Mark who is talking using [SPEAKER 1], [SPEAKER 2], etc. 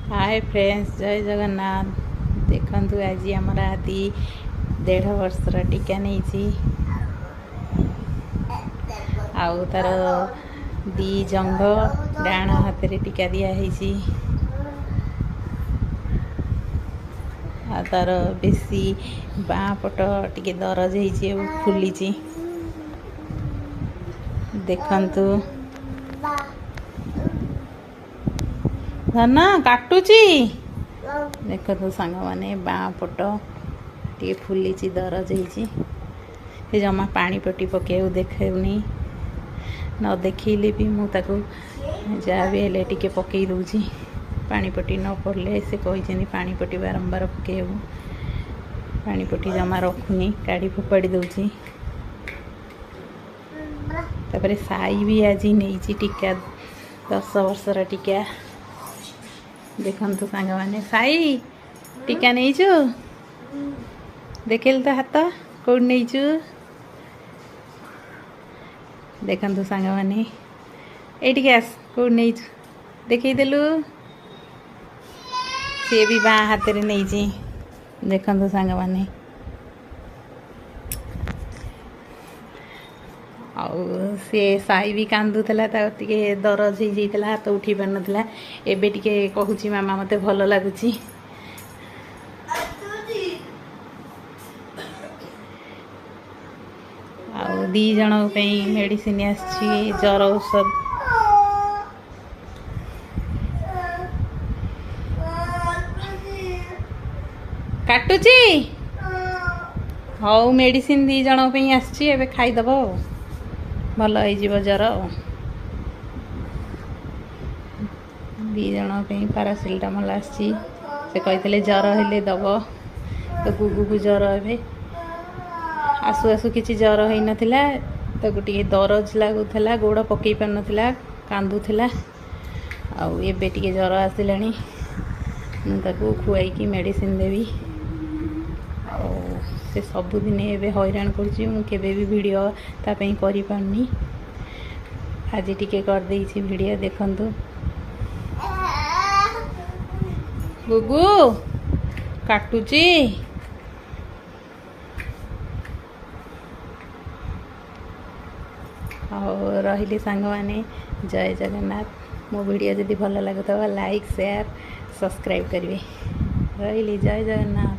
[SPEAKER 1] Hi friends, जय जगन्नाथ। देखंतु आज आमर आदि 1.5 वर्षर टीका नहीं आउ तार दी जंघ डाण हाथ रे टीका दिया तार बेसी बाँ पट टिके दरज हो फुली देखंतु धन काटुची देखो सांग मैंने बाँ पट टे फुली दरज हो जमा पानी पटी पके देखनी न देखले भी मुझे जहाँ भी हेल्ले टे पकई दूची पानी पटी न पड़े से कही पानी पटी बारंबार पकेबू पानी पटी जमा रखुनी काढ़ी फोपाड़ी दूची तापर साई भी आज नहीं टीका 10 वर्षर टीका देखंतु सांग मैंने साई टीका नहीं देखेल तो हाथ कौट नहीं देखंतु सांग मैंने ये आस कौट नहीं देखदेलु सी भी बाँ हाथ में नहीं देखंतु सांग मैंने सी साई भी कांदुला टे दरज हो जाता हाथ उठी पार नाला एबे टिके कहूँ मामा मते भल लगुच दी जन मेडिसिन आसी जर औषध काटुची हौ मेडिसिन दी जन आसी एबे खाईदब भल हो जर दी जन पारासिटामल आसी से कही जर हेले दब तो गुगु को जर ए आसु आसु किसी जर हो नाला टे दरज लगुला गोड़ पकई पार नाला कांदुला आबे टे जर आसला मुझे खुआई मेडिसिन देवी से सबुदिन एवं हैरान कर वीडियो तापाई करी पारनी आज टिके कर देइछि वीडियो देखंतु गुगु काटुची और रही सांग माने जय जगन्नाथ। मो वीडियो जदि भल लगुता लाइक शेयर सब्सक्राइब करेंगे। रही जय जगन्नाथ।